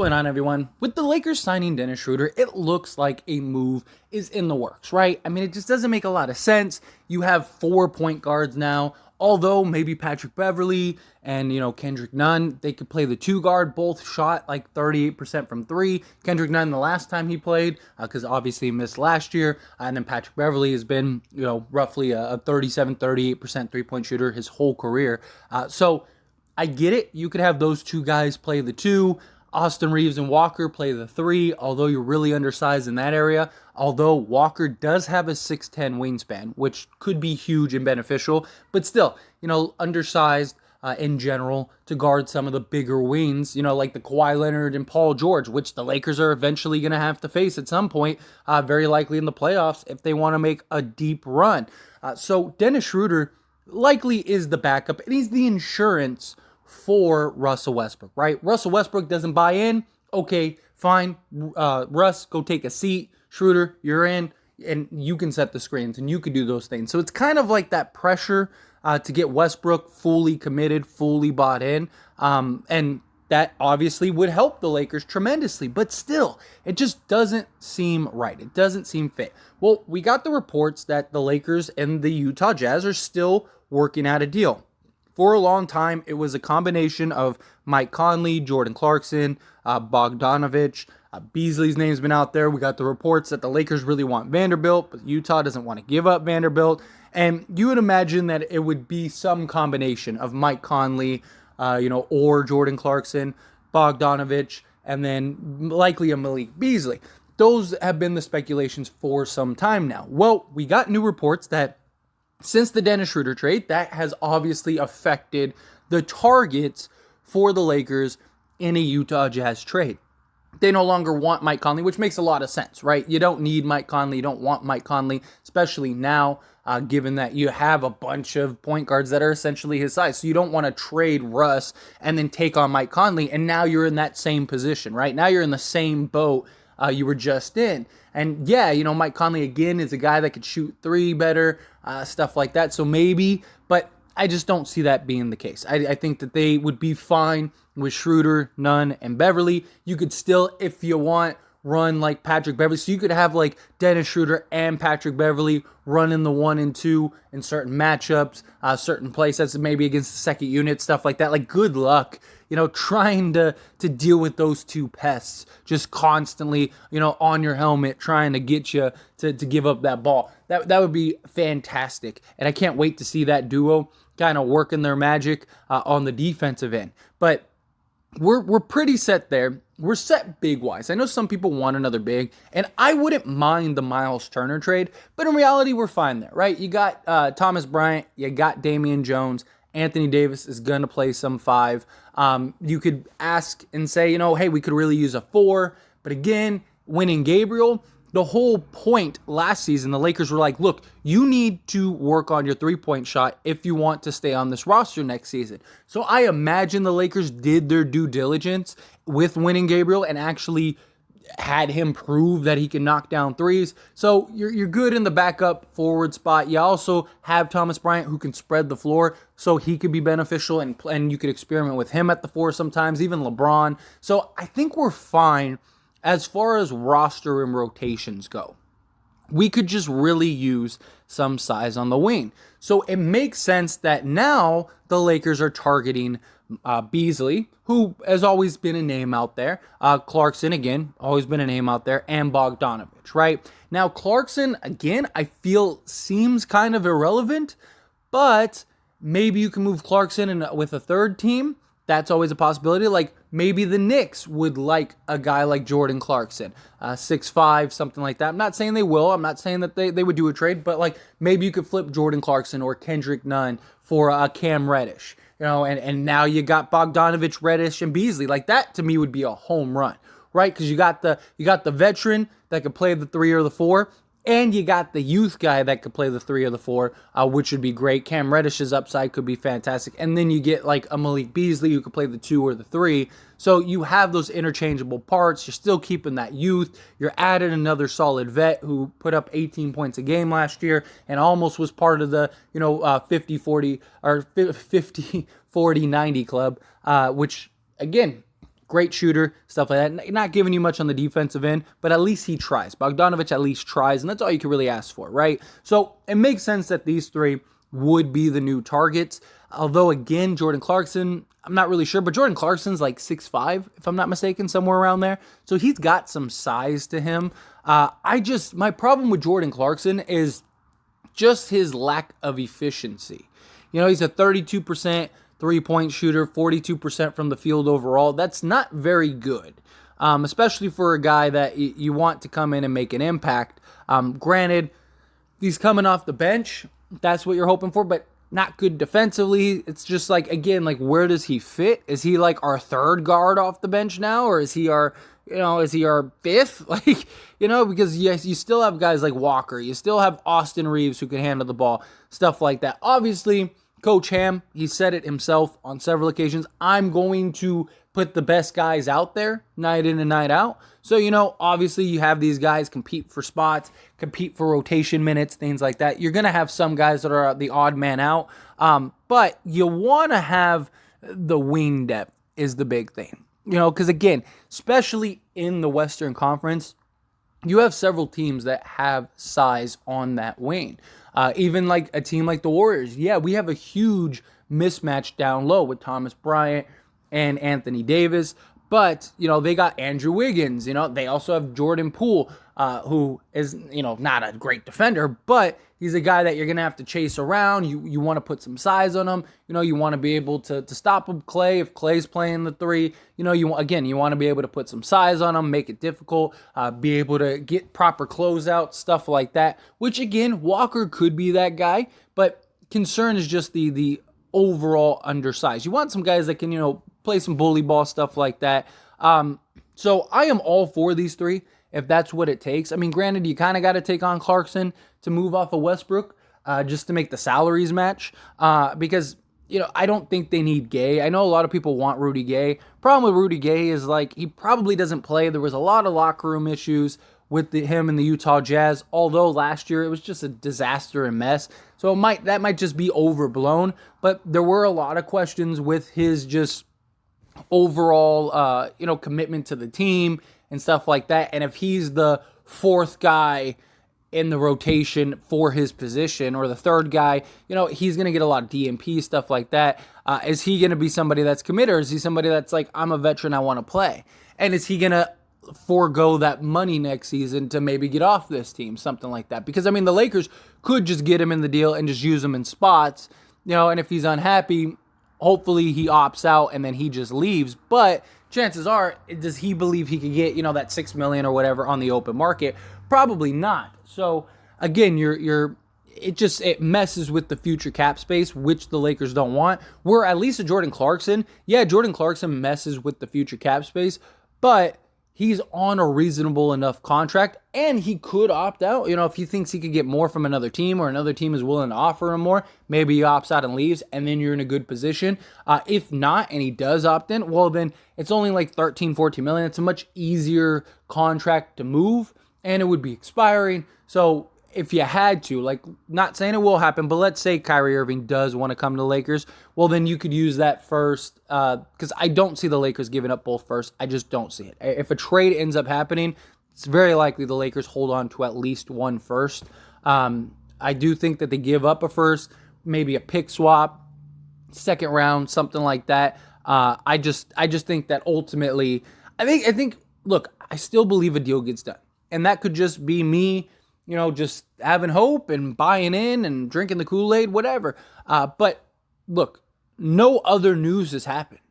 What's going on, everyone? With the Lakers signing Dennis Schroder, it looks like a move is in the works, right? I mean, it just doesn't make a lot of sense. You have 4 point guards now, although maybe Patrick Beverley and, Kendrick Nunn, they could play the 2 guard. Both shot like 38% from 3. Kendrick Nunn the last time he played, because obviously he missed last year. And then Patrick Beverley has been, roughly a 38% 3-point shooter his whole career. So I get it. You could have those 2 guys play the 2. Austin Reeves and Walker play the 3, although you're really undersized in that area. Although Walker does have a 6'10 wingspan, which could be huge and beneficial, but still, undersized in general to guard some of the bigger wings, like the Kawhi Leonard and Paul George, which the Lakers are eventually going to have to face at some point, very likely in the playoffs if they want to make a deep run. So Dennis Schroder likely is the backup, and he's the insurance for Russell Westbrook, right? Russell Westbrook doesn't buy in. Okay, fine. Russ, go take a seat. Schroder, you're in, and you can set the screens, and you could do those things. So it's kind of like that pressure to get Westbrook fully committed, fully bought in, and that obviously would help the Lakers tremendously. But still, it just doesn't seem right. It doesn't seem fit. Well, we got the reports that the Lakers and the Utah Jazz are still working out a deal. For a long time, it was a combination of Mike Conley, Jordan Clarkson, Bogdanovich. Beasley's name's been out there. We got the reports that the Lakers really want Vanderbilt, but Utah doesn't want to give up Vanderbilt. And you would imagine that it would be some combination of Mike Conley, or Jordan Clarkson, Bogdanovich, and then likely a Malik Beasley. Those have been the speculations for some time now. Well, we got new reports that since the Dennis Schroder trade, that has obviously affected the targets for the Lakers in a Utah Jazz trade. They no longer want Mike Conley, which makes a lot of sense, right? You don't need Mike Conley. You don't want Mike Conley, especially now, given that you have a bunch of point guards that are essentially his size. So you don't want to trade Russ and then take on Mike Conley, and now you're in that same position, right? Now you're in the same boat you were just in. And yeah, Mike Conley, again, is a guy that could shoot 3 better, stuff like that. So maybe, but I just don't see that being the case. I think that they would be fine with Schroder, Nunn, and Beverley. You could still, if you want, run like Patrick Beverley. So you could have like Dennis Schroder and Patrick Beverley running the 1 and 2 in certain matchups, certain places, maybe against the second unit, stuff like that. Like, good luck, trying to deal with those 2 pests just constantly, on your helmet, trying to get you to give up that ball. That would be fantastic. And I can't wait to see that duo kind of working their magic on the defensive end. But we're pretty set there. We're set big-wise. I know some people want another big, and I wouldn't mind the Miles Turner trade, but in reality, we're fine there, right? You got Thomas Bryant, you got Damian Jones, Anthony Davis is going to play some 5. You could ask and say, hey, we could really use a 4, but again, winning Gabriel, the whole point last season, the Lakers were like, look, you need to work on your 3-point shot if you want to stay on this roster next season. So I imagine the Lakers did their due diligence with winning Gabriel and actually had him prove that he can knock down 3s. So you're good in the backup forward spot. You also have Thomas Bryant, who can spread the floor, so he could be beneficial, and you could experiment with him at the 4 sometimes, even LeBron. So I think we're fine as far as roster and rotations go. We could just really use some size on the wing. So it makes sense that now the Lakers are targeting Beasley, who has always been a name out there. Clarkson, again, always been a name out there. And Bogdanovich, right? Now, Clarkson, again, I feel seems kind of irrelevant, but maybe you can move Clarkson with a 3rd team. That's always a possibility. Like, maybe the Knicks would like a guy like Jordan Clarkson, 6'5", something like that. I'm not saying they will. I'm not saying that they would do a trade, but like maybe you could flip Jordan Clarkson or Kendrick Nunn for Cam Reddish, and now you got Bogdanovich, Reddish, and Beasley. Like, that to me would be a home run, right? Because you got the veteran that could play the 3 or the 4. And you got the youth guy that could play the 3 or the 4, which would be great. Cam Reddish's upside could be fantastic. And then you get like a Malik Beasley who could play the 2 or the 3. So you have those interchangeable parts. You're still keeping that youth. You're adding another solid vet who put up 18 points a game last year and almost was part of the 50-40 or 50-40-90 club, which, again, great shooter, stuff like that. Not giving you much on the defensive end, but at least he tries. Bogdanovic at least tries, and that's all you can really ask for, right? So it makes sense that these three would be the new targets. Although, again, Jordan Clarkson, I'm not really sure, but Jordan Clarkson's like 6'5", if I'm not mistaken, somewhere around there. So he's got some size to him. My problem with Jordan Clarkson is just his lack of efficiency. He's a 32% three-point shooter, 42% from the field overall. That's not very good, especially for a guy that you want to come in and make an impact. Granted, he's coming off the bench. That's what you're hoping for, but not good defensively. It's just like, again, like, where does he fit? Is he like our third guard off the bench now, or is he our fifth? Because yes, you still have guys like Walker. You still have Austin Reeves who can handle the ball, stuff like that. Obviously, Coach Ham, he said it himself on several occasions, I'm going to put the best guys out there night in and night out. So, obviously you have these guys compete for spots, compete for rotation minutes, things like that. You're going to have some guys that are the odd man out, but you want to have the wing depth is the big thing. Because again, especially in the Western Conference, you have several teams that have size on that wing. Even like a team like the Warriors. Yeah, we have a huge mismatch down low with Thomas Bryant and Anthony Davis. But, they got Andrew Wiggins. They also have Jordan Poole, who is, not a great defender, but he's a guy that you're going to have to chase around. You want to put some size on him. You want to be able to stop him, Clay, if Clay's playing the three. You want to be able to put some size on him, make it difficult, be able to get proper closeouts, stuff like that, which, again, Walker could be that guy, but concern is just the overall undersized. You want some guys that can, play some bully ball, stuff like that. So I am all for these three, if that's what it takes. I mean, granted, you kind of got to take on Clarkson to move off of Westbrook, just to make the salaries match, because, I don't think they need Gay. I know a lot of people want Rudy Gay. Problem with Rudy Gay is, like, he probably doesn't play. There was a lot of locker room issues with him and the Utah Jazz, although last year it was just a disaster and mess. So that might just be overblown, but there were a lot of questions with his just overall, commitment to the team and stuff like that. And if he's the fourth guy in the rotation for his position, or the third guy, he's going to get a lot of DMP, stuff like that. Is he going to be somebody that's committed, or is he somebody that's like, I'm a veteran, I want to play? And is he going to forego that money next season to maybe get off this team, something like that? Because, I mean, the Lakers could just get him in the deal and just use him in spots, and if he's unhappy, hopefully he opts out and then he just leaves. But chances are, does he believe he could get, that $6 million or whatever on the open market? Probably not. So again, it messes with the future cap space, which the Lakers don't want. Where at least a Jordan Clarkson messes with the future cap space, but he's on a reasonable enough contract, and he could opt out. If he thinks he could get more from another team, or another team is willing to offer him more, maybe he opts out and leaves, and then you're in a good position. If not, and he does opt in, well, then it's only like $13-14 million. It's a much easier contract to move, and it would be expiring. So if you had to, like, not saying it will happen, but let's say Kyrie Irving does want to come to the Lakers, well, then you could use that first, because I don't see the Lakers giving up both first. I just don't see it. If a trade ends up happening, it's very likely the Lakers hold on to at least one first. I do think that they give up a first, maybe a pick swap, second round, something like that. I just think that ultimately, I think, look, I still believe a deal gets done. And that could just be me, just having hope and buying in and drinking the Kool-Aid, whatever. But look, no other news has happened.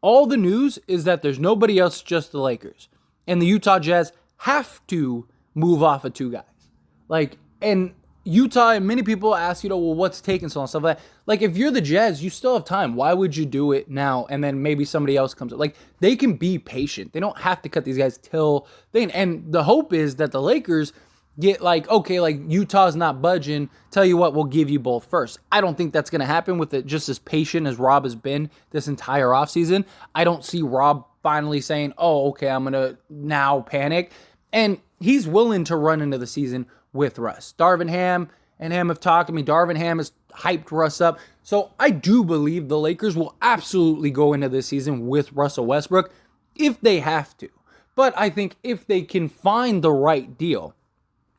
All the news is that there's nobody else, just the Lakers. And the Utah Jazz have to move off of two guys. And Utah, and many people ask, well, what's taking so long, stuff like that. Like, if you're the Jazz, you still have time. Why would you do it now and then maybe somebody else comes up? Like, they can be patient. They don't have to cut these guys till then. And the hope is that the Lakers get Utah's not budging. Tell you what, we'll give you both first. I don't think that's going to happen with it just as patient as Rob has been this entire offseason. I don't see Rob finally saying, oh, okay, I'm going to now panic. And he's willing to run into the season with Russ. Darvin Ham and him have talked. I mean, Darvin Ham has hyped Russ up. So I do believe the Lakers will absolutely go into this season with Russell Westbrook. if they have to. But I think if they can find the right deal,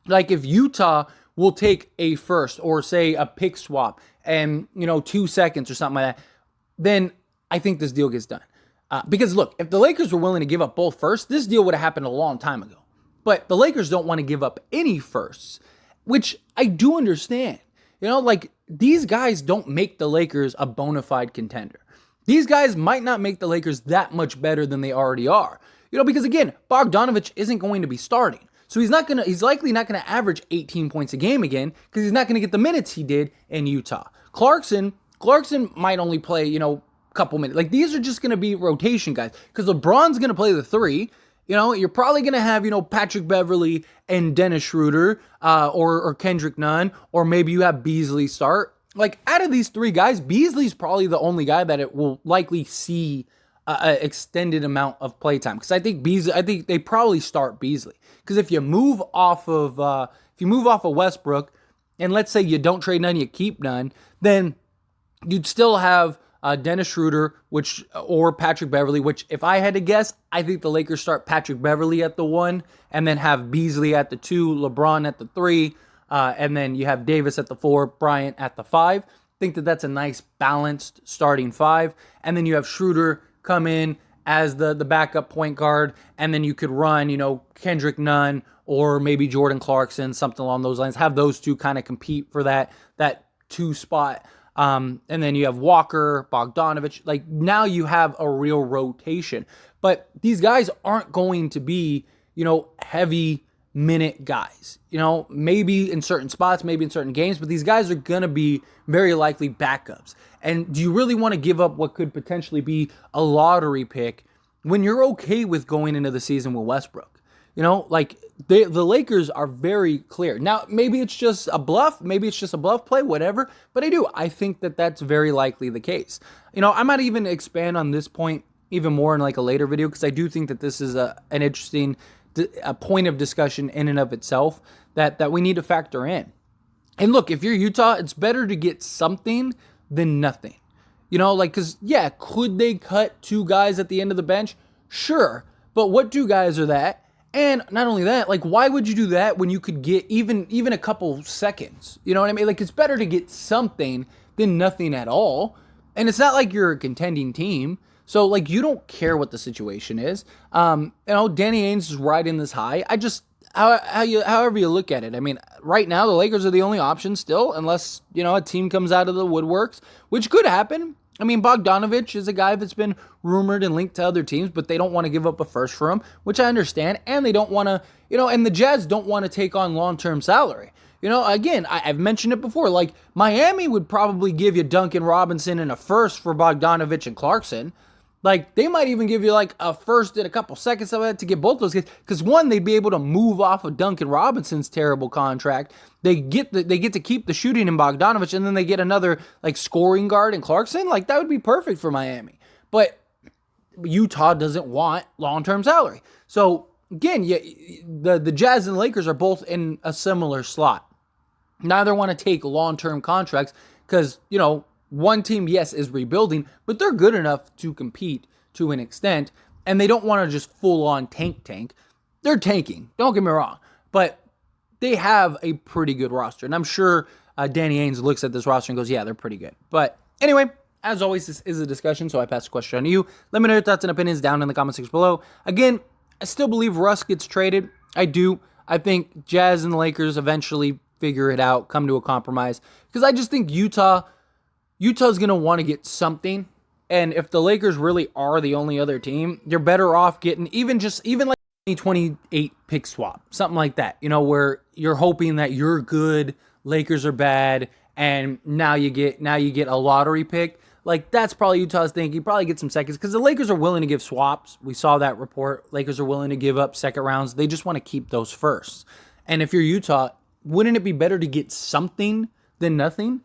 like if Utah will take a first or say a pick swap and, 2 seconds or something like that, then I think this deal gets done. Because look, if the Lakers were willing to give up both firsts, this deal would have happened a long time ago. But the Lakers don't want to give up any firsts, which I do understand. Like these guys don't make the Lakers a bona fide contender. These guys might not make the Lakers that much better than they already are. Because again, Bogdanovich isn't going to be starting. So he's likely not going to average 18 points a game again because he's not going to get the minutes he did in Utah. Clarkson might only play, couple minutes. Like these are just going to be rotation guys because LeBron's going to play the 3. You're probably going to have, Patrick Beverly and Dennis Schroder or Kendrick Nunn, or maybe you have Beasley start. Like out of these 3 guys, Beasley's probably the only guy that it will likely see an extended amount of playtime because I think they probably start Beasley because if you move off of Westbrook and let's say you don't trade Nunn, you keep Nunn, then you'd still have Dennis Schroder, or Patrick Beverly, which if I had to guess, I think the Lakers start Patrick Beverly at the 1 and then have Beasley at the 2, LeBron at the 3, and then you have Davis at the 4, Bryant at the 5. I think that's a nice balanced starting 5. And then you have Schroder come in as the backup point guard, and then you could run, Kendrick Nunn or maybe Jordan Clarkson, something along those lines. Have those two kind of compete for that 2 spot. And then you have Walker, Bogdanovich. Like now you have a real rotation. But these guys aren't going to be, heavy minute guys. Maybe in certain spots, maybe in certain games, but these guys are going to be very likely backups. And do you really want to give up what could potentially be a lottery pick when you're okay with going into the season with Westbrook? Like the Lakers are very clear. Now, maybe it's just a bluff. Maybe it's just a bluff play, whatever. But I think that that's very likely the case. I might even expand on this point even more in like a later video because I do think that this is an interesting a point of discussion in and of itself that we need to factor in. And look, if you're Utah, it's better to get something than nothing. Because, could they cut 2 guys at the end of the bench? Sure. But what 2 guys are that? And not only that, like, why would you do that when you could get even a couple seconds? You know what I mean? Like, it's better to get something than nothing at all. And it's not like you're a contending team. So, like, you don't care what the situation is. Danny Ainge is riding this high. However you look at it. I mean, right now, the Lakers are the only option still, unless, a team comes out of the woodworks, which could happen. I mean, Bogdanovich is a guy that's been rumored and linked to other teams, but they don't want to give up a first for him, which I understand. And they don't want to, and the Jazz don't want to take on long-term salary. Again, I've mentioned it before. Like, Miami would probably give you Duncan Robinson and a first for Bogdanovich and Clarkson. Like, they might even give you, like, a first in a couple seconds of it to get both those guys. Because, one, they'd be able to move off of Duncan Robinson's terrible contract. They get to keep the shooting in Bogdanovich, and then they get another, like, scoring guard in Clarkson. Like, that would be perfect for Miami. But Utah doesn't want long-term salary. So, again, the Jazz and Lakers are both in a similar slot. Neither want to take long-term contracts because, one team, yes, is rebuilding, but they're good enough to compete to an extent, and they don't want to just full-on tank. They're tanking, don't get me wrong, but they have a pretty good roster, and I'm sure Danny Ainge looks at this roster and goes, yeah, they're pretty good. But anyway, as always, this is a discussion, so I pass the question on to you. Let me know your thoughts and opinions down in the comment section below. Again, I still believe Russ gets traded. I do. I think Jazz and the Lakers eventually figure it out, come to a compromise, because I just think Utah's going to want to get something. And if the Lakers really are the only other team, you're better off getting even like 2028 pick swap, something like that, where you're hoping that you're good, Lakers are bad, and now you get a lottery pick. Like, that's probably Utah's thing. You probably get some seconds because the Lakers are willing to give swaps. We saw that report. Lakers are willing to give up second rounds. They just want to keep those firsts. And if you're Utah, wouldn't it be better to get something than nothing?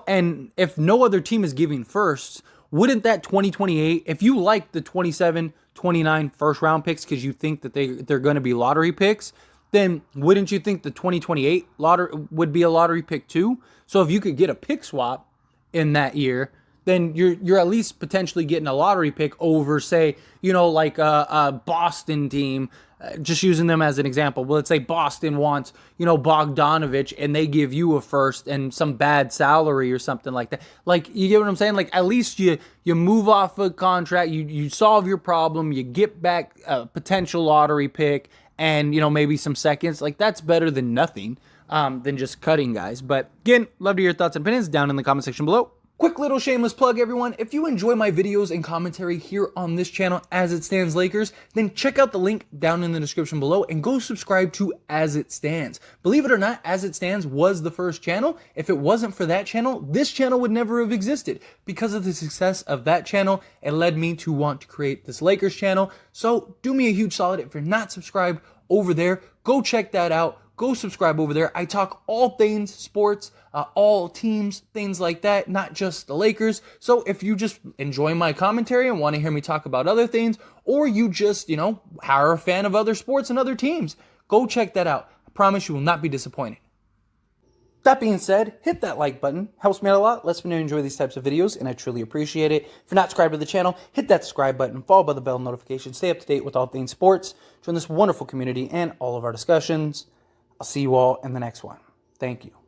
And if no other team is giving firsts, wouldn't that 2028, if you like the 27, 29 first round picks because you think that they're going to be lottery picks, then wouldn't you think the 2028 lottery would be a lottery pick too? So if you could get a pick swap in that year, then you're at least potentially getting a lottery pick over, say, like a Boston team. Just using them as an example. Well, let's say Boston wants, Bogdanovich, and they give you a first and some bad salary or something like that. Like, you get what I'm saying? Like, at least you move off a contract, you solve your problem, you get back a potential lottery pick, and maybe some seconds. Like, that's better than nothing, than just cutting guys. But again, love to hear your thoughts and opinions down in the comment section below. Quick little shameless plug, everyone. If you enjoy my videos and commentary here on this channel, As It Stands Lakers, then check out the link down in the description below and go subscribe to As It Stands. Believe it or not, As It Stands was the first channel. If it wasn't for that channel, this channel would never have existed. Because of the success of that channel, it led me to want to create this Lakers channel. So do me a huge solid. If you're not subscribed over there, go check that out. Go subscribe over there. I talk all things sports, all teams, things like that, not just the Lakers. So if you just enjoy my commentary and want to hear me talk about other things, or you just, are a fan of other sports and other teams, go check that out. I promise you will not be disappointed. That being said, hit that like button. Helps me out a lot. Lets me know you enjoy these types of videos, and I truly appreciate it. If you're not subscribed to the channel, hit that subscribe button, followed by the bell notification. Stay up to date with all things sports. Join this wonderful community and all of our discussions. I'll see you all in the next one. Thank you.